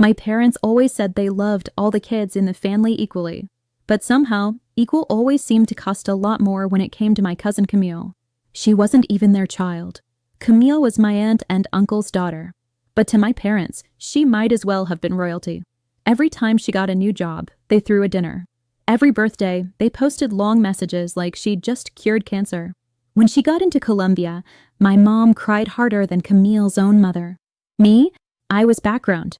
My parents always said they loved all the kids in the family equally, but somehow, equal always seemed to cost a lot more when it came to my cousin Camille. She wasn't even their child. Camille was my aunt and uncle's daughter, but to my parents, she might as well have been royalty. Every time she got a new job, they threw a dinner. Every birthday, they posted long messages like she'd just cured cancer. When she got into Colombia, my mom cried harder than Camille's own mother. Me? I was background.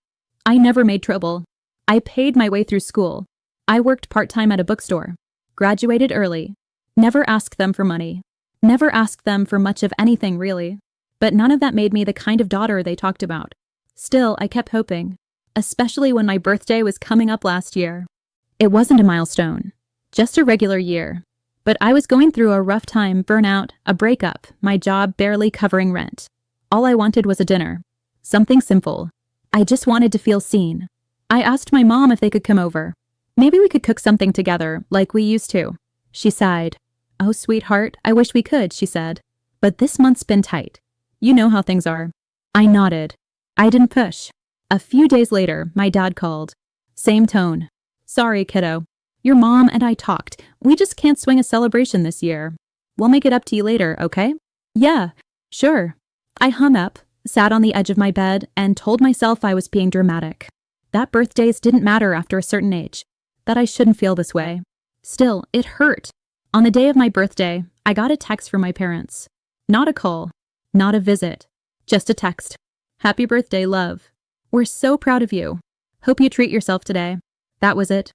I never made trouble. I paid my way through school. I worked part-time at a bookstore. Graduated early. Never asked them for money. Never asked them for much of anything, really. But none of that made me the kind of daughter they talked about. Still, I kept hoping, especially when my birthday was coming up last year. It wasn't a milestone, just a regular year. But I was going through a rough time, burnout, a breakup, my job barely covering rent. All I wanted was a dinner. Something simple. I just wanted to feel seen. I asked my mom if they could come over. Maybe we could cook something together, like we used to. She sighed. Oh, sweetheart, I wish we could, she said. But this month's been tight. You know how things are. I nodded. I didn't push. A few days later, my dad called. Same tone. Sorry, kiddo. Your mom and I talked. We just can't swing a celebration this year. We'll make it up to you later, okay? Yeah, sure. I hung up, sat on the edge of my bed, and told myself I was being dramatic. That birthdays didn't matter after a certain age. That I shouldn't feel this way. Still, it hurt. On the day of my birthday, I got a text from my parents. Not a call. Not a visit. Just a text. Happy birthday, love. We're so proud of you. Hope you treat yourself today. That was it.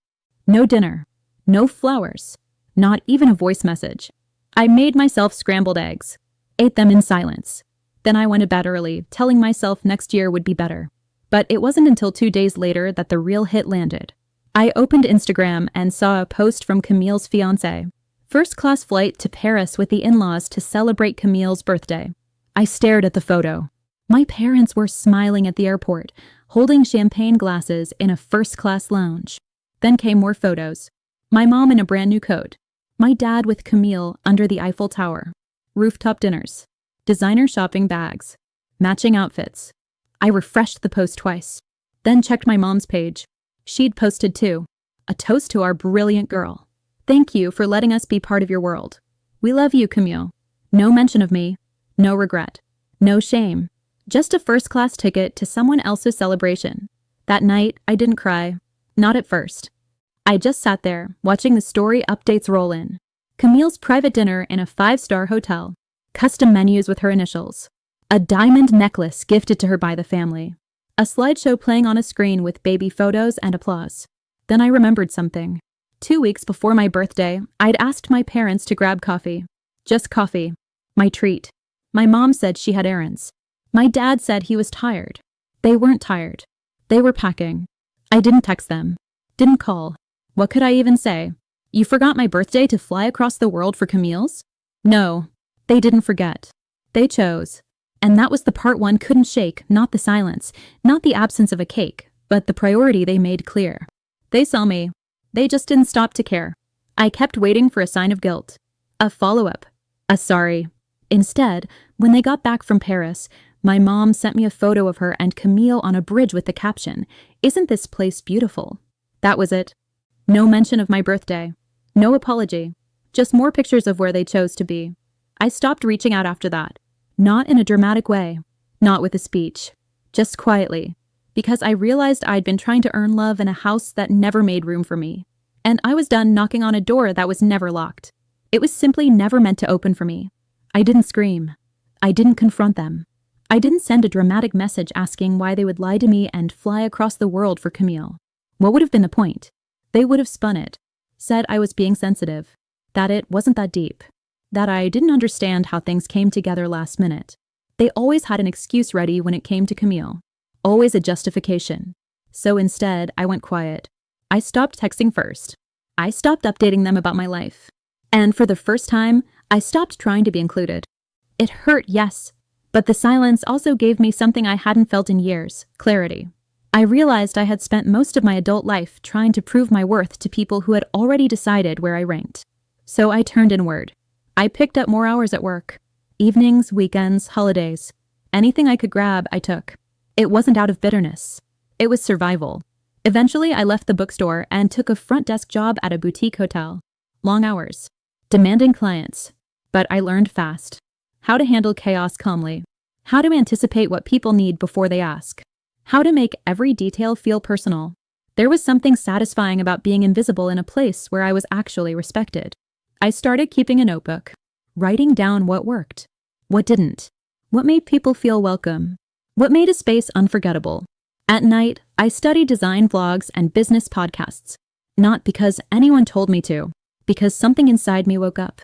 No dinner. No flowers. Not even a voice message. I made myself scrambled eggs. Ate them in silence. Then I went to bed early, telling myself next year would be better. But it wasn't until 2 days later that the real hit landed. I opened Instagram and saw a post from Camille's fiancé. First-class flight to Paris with the in-laws to celebrate Camille's birthday. I stared at the photo. My parents were smiling at the airport, holding champagne glasses in a first-class lounge. Then came more photos. My mom in a brand new coat. My dad with Camille under the Eiffel Tower. Rooftop dinners. Designer shopping bags. Matching outfits. I refreshed the post twice. Then checked my mom's page. She'd posted too. A toast to our brilliant girl. Thank you for letting us be part of your world. We love you, Camille. No mention of me. No regret. No shame. Just a first-class ticket to someone else's celebration. That night, I didn't cry. Not at first. I just sat there, watching the story updates roll in. Camille's private dinner in a 5-star hotel. Custom menus with her initials. A diamond necklace gifted to her by the family. A slideshow playing on a screen with baby photos and applause. Then I remembered something. 2 weeks before my birthday, I'd asked my parents to grab coffee. Just coffee. My treat. My mom said she had errands. My dad said he was tired. They weren't tired. They were packing. I didn't text them. Didn't call. What could I even say? You forgot my birthday to fly across the world for Camille's? No, they didn't forget. They chose. And that was the part one couldn't shake, not the silence, not the absence of a cake, but the priority they made clear. They saw me. They just didn't stop to care. I kept waiting for a sign of guilt. A follow-up. A sorry. Instead, when they got back from Paris, my mom sent me a photo of her and Camille on a bridge with the caption, "Isn't this place beautiful?" That was it. No mention of my birthday. No apology. Just more pictures of where they chose to be. I stopped reaching out after that. Not in a dramatic way. Not with a speech. Just quietly. Because I realized I'd been trying to earn love in a house that never made room for me. And I was done knocking on a door that was never locked. It was simply never meant to open for me. I didn't scream. I didn't confront them. I didn't send a dramatic message asking why they would lie to me and fly across the world for Camille. What would have been the point? They would have spun it. Said I was being sensitive. That it wasn't that deep. That I didn't understand how things came together last minute. They always had an excuse ready when it came to Camille. Always a justification. So instead, I went quiet. I stopped texting first. I stopped updating them about my life. And for the first time, I stopped trying to be included. It hurt, yes, but the silence also gave me something I hadn't felt in years, clarity. I realized I had spent most of my adult life trying to prove my worth to people who had already decided where I ranked. So I turned inward. I picked up more hours at work. Evenings, weekends, holidays. Anything I could grab, I took. It wasn't out of bitterness. It was survival. Eventually, I left the bookstore and took a front desk job at a boutique hotel. Long hours. Demanding clients. But I learned fast. How to handle chaos calmly. How to anticipate what people need before they ask. How to make every detail feel personal. There was something satisfying about being invisible in a place where I was actually respected. I started keeping a notebook, writing down what worked, what didn't, what made people feel welcome, what made a space unforgettable. At night, I studied design vlogs and business podcasts, not because anyone told me to, because something inside me woke up.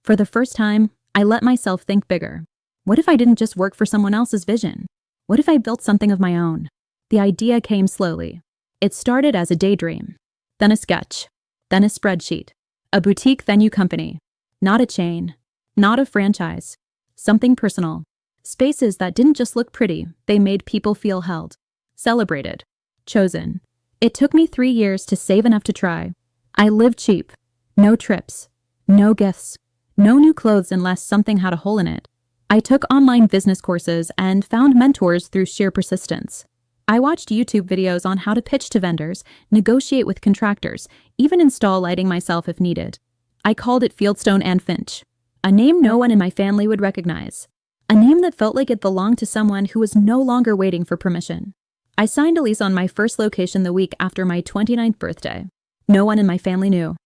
For the first time, I let myself think bigger. What if I didn't just work for someone else's vision? What if I built something of my own? The idea came slowly. It started as a daydream, then a sketch, then a spreadsheet, a boutique venue company, not a chain, not a franchise, something personal. Spaces that didn't just look pretty, they made people feel held, celebrated, chosen. It took me 3 years to save enough to try. I lived cheap. No trips, no gifts, no new clothes unless something had a hole in it. I took online business courses and found mentors through sheer persistence. I watched YouTube videos on how to pitch to vendors, negotiate with contractors, even install lighting myself if needed. I called it Fieldstone and Finch, a name no one in my family would recognize, a name that felt like it belonged to someone who was no longer waiting for permission. I signed a lease on my first location the week after my 29th birthday. No one in my family knew.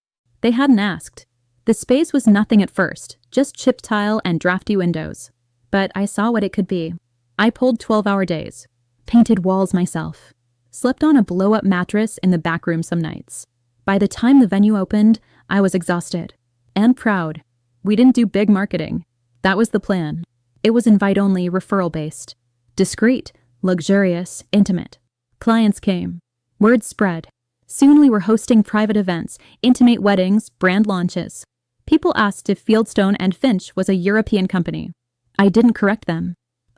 They hadn't asked. The space was nothing at first, just chip tile and drafty windows. But I saw what it could be. I pulled 12-hour days, painted walls myself, slept on a blow-up mattress in the back room some nights. By the time the venue opened, I was exhausted and proud. We didn't do big marketing. That was the plan. It was invite-only, referral-based. Discreet, luxurious, intimate. Clients came. Word spread. Soon we were hosting private events, intimate weddings, brand launches. People asked if Fieldstone and Finch was a European company. I didn't correct them.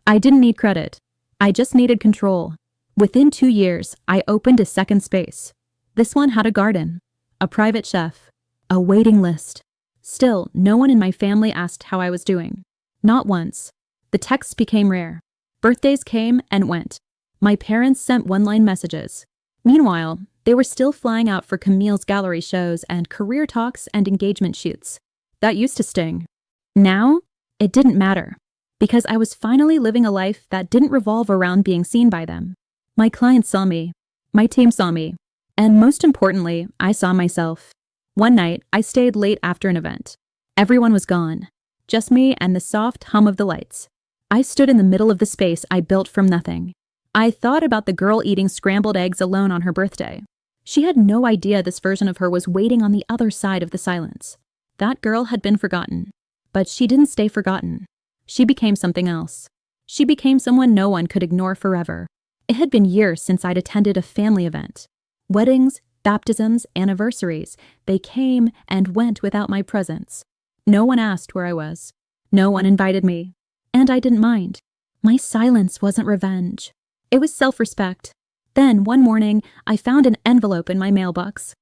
I didn't need credit. I just needed control. Within 2 years, I opened a second space. This one had a garden, a private chef, a waiting list. Still, no one in my family asked how I was doing. Not once. The texts became rare. Birthdays came and went. My parents sent one-line messages. Meanwhile, they were still flying out for Camille's gallery shows and career talks and engagement shoots. That used to sting. Now, it didn't matter, because I was finally living a life that didn't revolve around being seen by them. My clients saw me. My team saw me. And most importantly, I saw myself. One night, I stayed late after an event. Everyone was gone. Just me and the soft hum of the lights. I stood in the middle of the space I built from nothing. I thought about the girl eating scrambled eggs alone on her birthday. She had no idea this version of her was waiting on the other side of the silence. That girl had been forgotten. But she didn't stay forgotten. She became something else. She became someone no one could ignore forever. It had been years since I'd attended a family event. Weddings, baptisms, anniversaries, they came and went without my presence. No one asked where I was. No one invited me. And I didn't mind. My silence wasn't revenge. It was self-respect. Then, one morning, I found an envelope in my mailbox.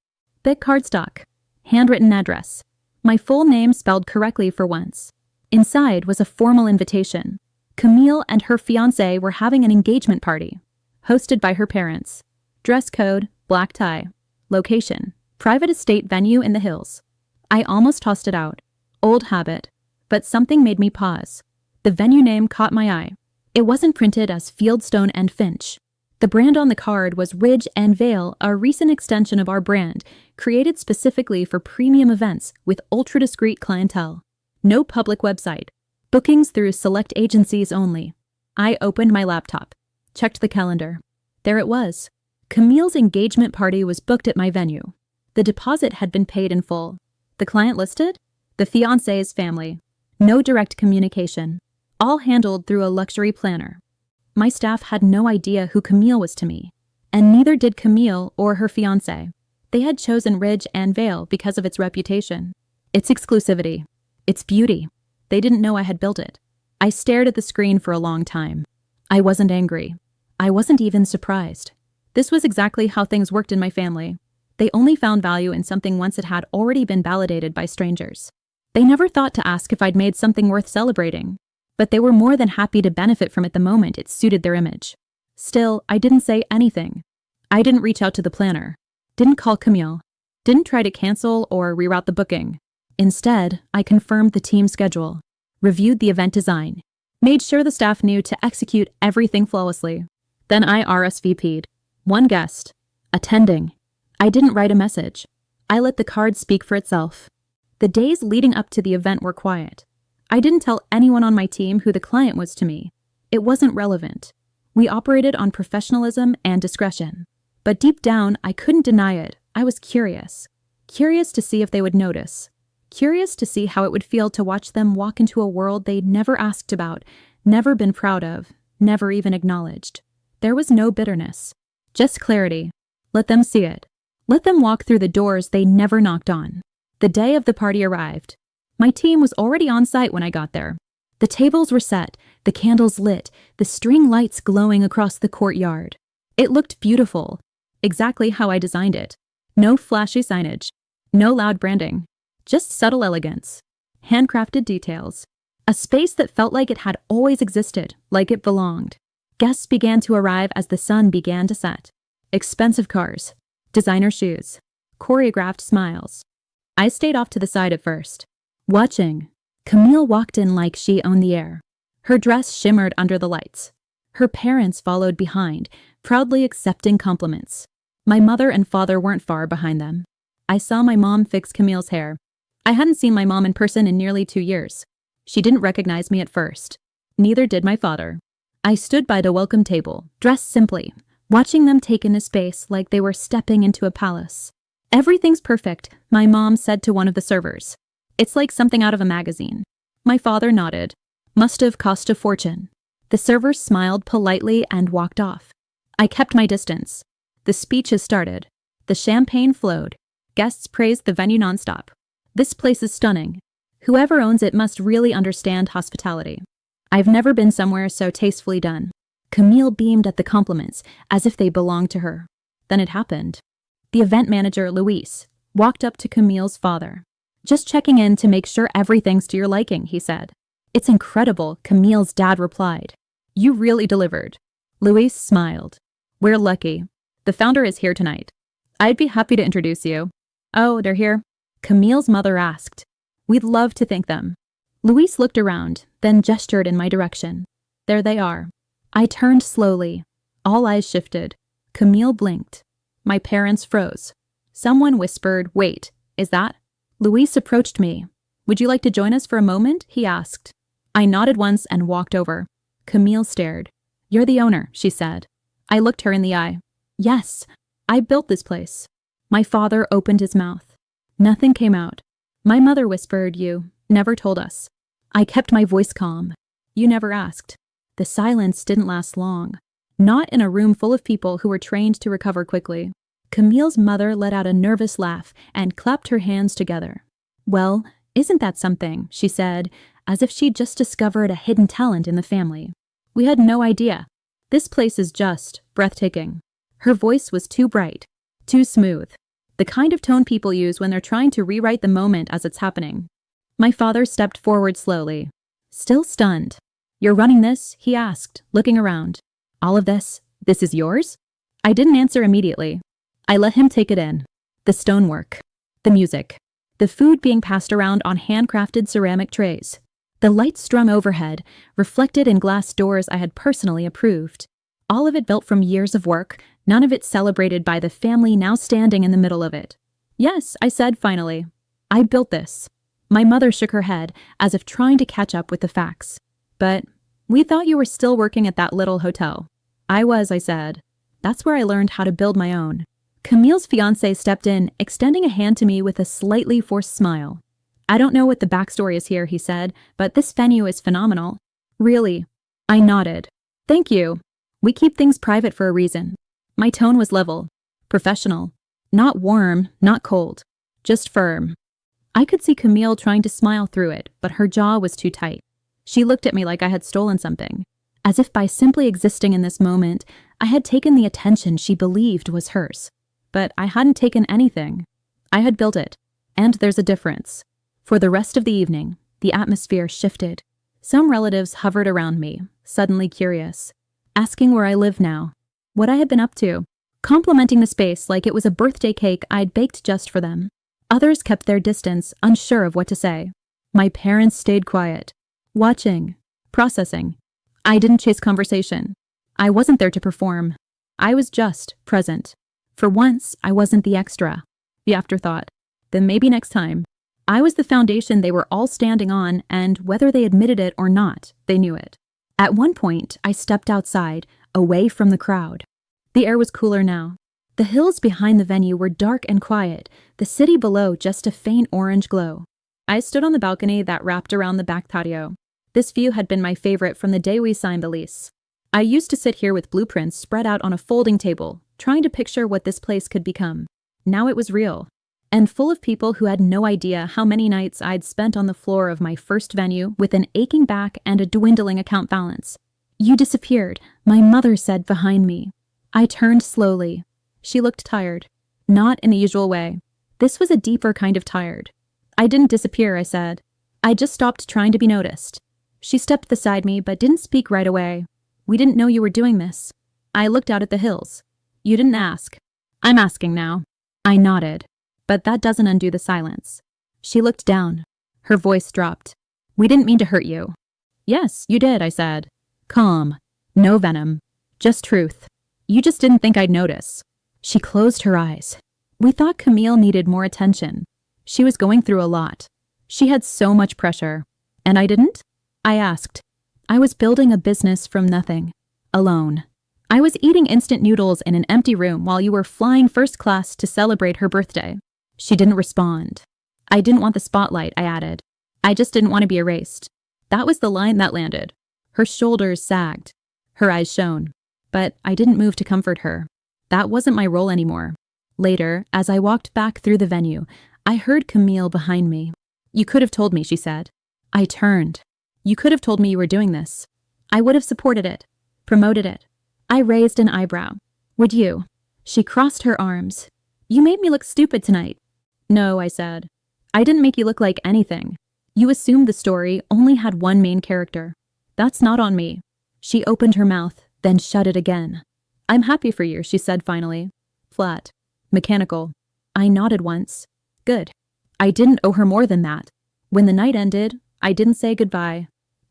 Big cardstock. Handwritten address. My full name spelled correctly for once. Inside was a formal invitation. Camille and her fiancé were having an engagement party, hosted by her parents. Dress code, black tie. Location, private estate venue in the hills. I almost tossed it out. Old habit. But something made me pause. The venue name caught my eye. It wasn't printed as Fieldstone and Finch. The brand on the card was Ridge and Vale, a recent extension of our brand, created specifically for premium events with ultra-discreet clientele. No public website. Bookings through select agencies only. I opened my laptop, checked the calendar. There it was. Camille's engagement party was booked at my venue. The deposit had been paid in full. The client listed? The fiancé's family. No direct communication. All handled through a luxury planner. My staff had no idea who Camille was to me, and neither did Camille or her fiancé. They had chosen Ridge and Vale because of its reputation, its exclusivity, its beauty. They didn't know I had built it. I stared at the screen for a long time. I wasn't angry. I wasn't even surprised. This was exactly how things worked in my family. They only found value in something once it had already been validated by strangers. They never thought to ask if I'd made something worth celebrating, but they were more than happy to benefit from it the moment it suited their image. Still, I didn't say anything. I didn't reach out to the planner, didn't call Camille, didn't try to cancel or reroute the booking. Instead, I confirmed the team schedule, reviewed the event design, made sure the staff knew to execute everything flawlessly. Then I RSVP'd. One guest. Attending. I didn't write a message. I let the card speak for itself. The days leading up to the event were quiet. I didn't tell anyone on my team who the client was to me. It wasn't relevant. We operated on professionalism and discretion. But deep down, I couldn't deny it. I was curious. Curious to see if they would notice. Curious to see how it would feel to watch them walk into a world they'd never asked about, never been proud of, never even acknowledged. There was no bitterness. Just clarity. Let them see it. Let them walk through the doors they never knocked on. The day of the party arrived. My team was already on site when I got there. The tables were set, the candles lit, the string lights glowing across the courtyard. It looked beautiful, exactly how I designed it. No flashy signage, no loud branding, just subtle elegance, handcrafted details. A space that felt like it had always existed, like it belonged. Guests began to arrive as the sun began to set. Expensive cars, designer shoes, choreographed smiles. I stayed off to the side at first, watching. Camille walked in like she owned the air. Her dress shimmered under the lights. Her parents followed behind, proudly accepting compliments. My mother and father weren't far behind them. I saw my mom fix Camille's hair. I hadn't seen my mom in person in nearly 2 years. She didn't recognize me at first. Neither did my father. I stood by the welcome table, dressed simply, watching them take in a space like they were stepping into a palace. "Everything's perfect," my mom said to one of the servers. "It's like something out of a magazine." My father nodded. "Must have cost a fortune." The server smiled politely and walked off. I kept my distance. The speeches started. The champagne flowed. Guests praised the venue nonstop. "This place is stunning. Whoever owns it must really understand hospitality." I've never been somewhere so tastefully done. Camille beamed at the compliments, as if they belonged to her. Then it happened. The event manager, Luis, walked up to Camille's father. "Just checking in to make sure everything's to your liking," he said. "It's incredible," Camille's dad replied. "You really delivered." Luis smiled. "We're lucky. The founder is here tonight. I'd be happy to introduce you." "Oh, they're here?" Camille's mother asked. "We'd love to thank them." Luis looked around, then gestured in my direction. "There they are." I turned slowly. All eyes shifted. Camille blinked. My parents froze. Someone whispered, "Wait, is that?" Luis approached me. "Would you like to join us for a moment?" he asked. I nodded once and walked over. Camille stared. "You're the owner," she said. I looked her in the eye. "Yes, I built this place." My father opened his mouth. Nothing came out. My mother whispered, "You never told us." I kept my voice calm. "You never asked." The silence didn't last long. Not in a room full of people who were trained to recover quickly. Camille's mother let out a nervous laugh and clapped her hands together. "Well, isn't that something?" she said, as if she'd just discovered a hidden talent in the family. "We had no idea. This place is just breathtaking." Her voice was too bright, too smooth, the kind of tone people use when they're trying to rewrite the moment as it's happening. My father stepped forward slowly, still stunned. "You're running this?" he asked, looking around. "All of this? This is yours?" I didn't answer immediately. I let him take it in. The stonework, the music, the food being passed around on handcrafted ceramic trays, the lights strung overhead, reflected in glass doors I had personally approved. All of it built from years of work, none of it celebrated by the family now standing in the middle of it. "Yes," I said finally. "I built this." My mother shook her head, as if trying to catch up with the facts. "But we thought you were still working at that little hotel." "I was," I said. "That's where I learned how to build my own." Camille's fiancé stepped in, extending a hand to me with a slightly forced smile. "I don't know what the backstory is here," he said, "but this venue is phenomenal." "Really?" I nodded. "Thank you. We keep things private for a reason." My tone was level, professional. Not warm, not cold, just firm. I could see Camille trying to smile through it, but her jaw was too tight. She looked at me like I had stolen something, as if by simply existing in this moment, I had taken the attention she believed was hers. But I hadn't taken anything. I had built it, and there's a difference. For the rest of the evening, the atmosphere shifted. Some relatives hovered around me, suddenly curious, asking where I lived now, what I had been up to. complimenting the space like it was a birthday cake I'd baked just for them. Others kept their distance, unsure of what to say. My parents stayed quiet, watching, processing. I didn't chase conversation. I wasn't there to perform. I was just present. For once, I wasn't the extra, the afterthought. Then maybe next time. I was the foundation they were all standing on, and whether they admitted it or not, they knew it. At one point, I stepped outside, away from the crowd. The air was cooler now. The hills behind the venue were dark and quiet, the city below just a faint orange glow. I stood on the balcony that wrapped around the back patio. This view had been my favorite from the day we signed the lease. I used to sit here with blueprints spread out on a folding table, trying to picture what this place could become. Now it was real, and full of people who had no idea how many nights I'd spent on the floor of my first venue with an aching back and a dwindling account balance. "You disappeared," my mother said behind me. I turned slowly. She looked tired. Not in the usual way. This was a deeper kind of tired. "I didn't disappear," I said. "I just stopped trying to be noticed." She stepped beside me but didn't speak right away. "We didn't know you were doing this." I looked out at the hills. "You didn't ask." "I'm asking now." I nodded. But that doesn't undo the silence. She looked down. Her voice dropped. "We didn't mean to hurt you." "Yes, you did," I said. Calm. No venom. Just truth. "You just didn't think I'd notice." She closed her eyes. We thought Camille needed more attention. She was going through a lot. She had so much pressure. And I didn't? I asked. I was building a business from nothing. Alone. I was eating instant noodles in an empty room while you were flying first class to celebrate her birthday. She didn't respond. "I didn't want the spotlight," I added. "I just didn't want to be erased." That was the line that landed. Her shoulders sagged. Her eyes shone. But I didn't move to comfort her. That wasn't my role anymore. Later, as I walked back through the venue, I heard Camille behind me. "You could have told me," she said. I turned. "You could have told me you were doing this. I would have supported it, promoted it." I raised an eyebrow. "Would you?" She crossed her arms. "You made me look stupid tonight." "No," I said. "I didn't make you look like anything. You assumed the story only had one main character. That's not on me." She opened her mouth, then shut it again. "I'm happy for you," she said finally. Flat. Mechanical. I nodded once. Good. I didn't owe her more than that. When the night ended, I didn't say goodbye.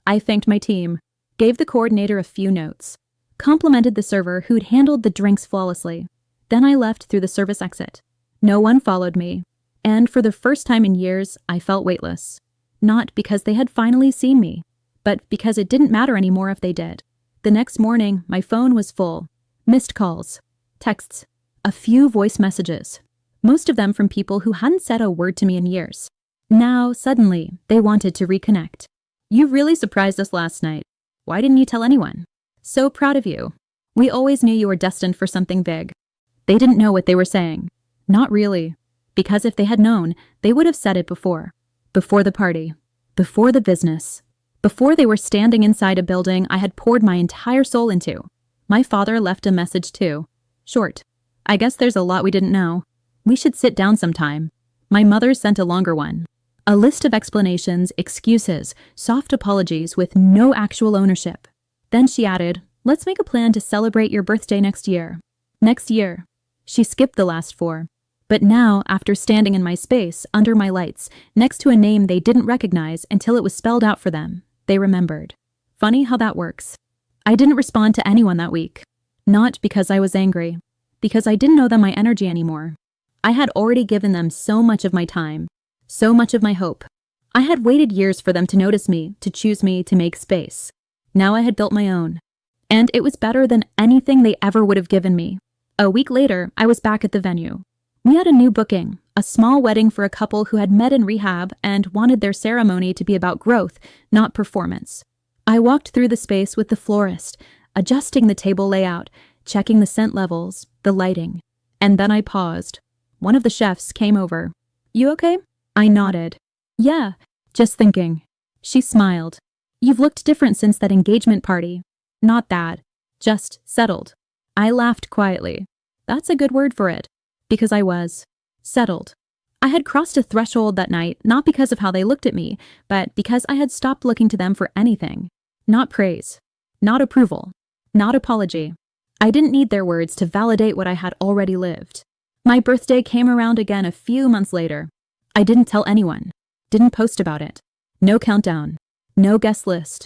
I thanked my team, gave the coordinator a few notes, complimented the server who'd handled the drinks flawlessly. Then I left through the service exit. No one followed me, and for the first time in years, I felt weightless. Not because they had finally seen me, but because it didn't matter anymore if they did. The next morning, my phone was full. Missed calls, texts, a few voice messages, most of them from people who hadn't said a word to me in years. Now, suddenly, they wanted to reconnect. "You really surprised us last night. Why didn't you tell anyone? So proud of you. We always knew you were destined for something big." They didn't know what they were saying. Not really. Because if they had known, they would have said it before. Before the party. Before the business. Before they were standing inside a building I had poured my entire soul into. My father left a message too. Short. "I guess there's a lot we didn't know. We should sit down sometime." My mother sent a longer one. A list of explanations, excuses, soft apologies with no actual ownership. Then she added, "Let's make a plan to celebrate your birthday next year." Next year. She skipped the last 4. But now, after standing in my space, under my lights, next to a name they didn't recognize until it was spelled out for them, they remembered. Funny how that works. I didn't respond to anyone that week. Not because I was angry. Because I didn't owe them my energy anymore. I had already given them so much of my time. So much of my hope. I had waited years for them to notice me, to choose me, to make space. Now I had built my own. And it was better than anything they ever would have given me. A week later, I was back at the venue. We had a new booking, a small wedding for a couple who had met in rehab and wanted their ceremony to be about growth, not performance. I walked through the space with the florist, adjusting the table layout, checking the scent levels, the lighting. And then I paused. One of the chefs came over. "You okay?" I nodded. "Yeah, just thinking." She smiled. "You've looked different since that engagement party." "Not that. Just settled." I laughed quietly. That's a good word for it. Because I was. Settled. I had crossed a threshold that night, not because of how they looked at me, but because I had stopped looking to them for anything. Not praise. Not approval. Not apology. I didn't need their words to validate what I had already lived. My birthday came around again a few months later. I didn't tell anyone. Didn't post about it. No countdown. No guest list.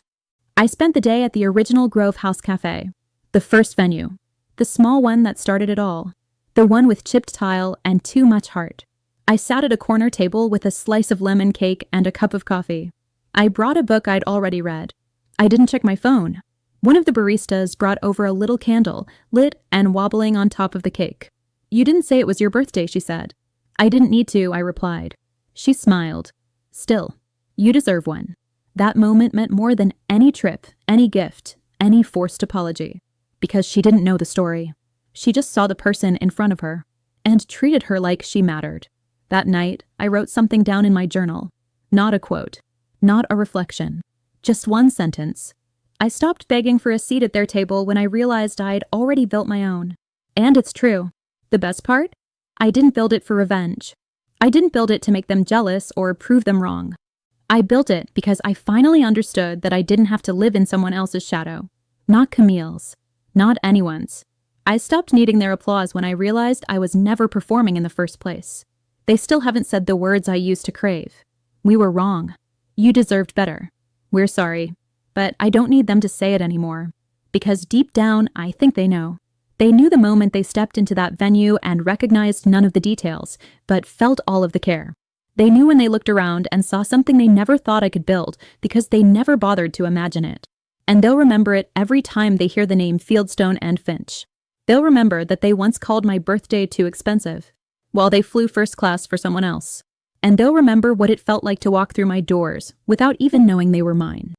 I spent the day at the original Grove House Cafe. The first venue. The small one that started it all. The one with chipped tile and too much heart. I sat at a corner table with a slice of lemon cake and a cup of coffee. I brought a book I'd already read. I didn't check my phone. One of the baristas brought over a little candle, lit and wobbling on top of the cake. "You didn't say it was your birthday," she said. "I didn't need to," I replied. She smiled. "Still, you deserve one." That moment meant more than any trip, any gift, any forced apology. Because she didn't know the story. She just saw the person in front of her and treated her like she mattered. That night, I wrote something down in my journal. Not a quote. Not a reflection. Just one sentence. I stopped begging for a seat at their table when I realized I'd already built my own. And it's true. The best part? I didn't build it for revenge. I didn't build it to make them jealous or prove them wrong. I built it because I finally understood that I didn't have to live in someone else's shadow. Not Camille's. Not anyone's. I stopped needing their applause when I realized I was never performing in the first place. They still haven't said the words I used to crave. We were wrong. You deserved better. We're sorry. But I don't need them to say it anymore. Because deep down, I think they know. They knew the moment they stepped into that venue and recognized none of the details, but felt all of the care. They knew when they looked around and saw something they never thought I could build because they never bothered to imagine it. And they'll remember it every time they hear the name Fieldstone and Finch. They'll remember that they once called my birthday too expensive, while they flew first class for someone else. And they'll remember what it felt like to walk through my doors without even knowing they were mine.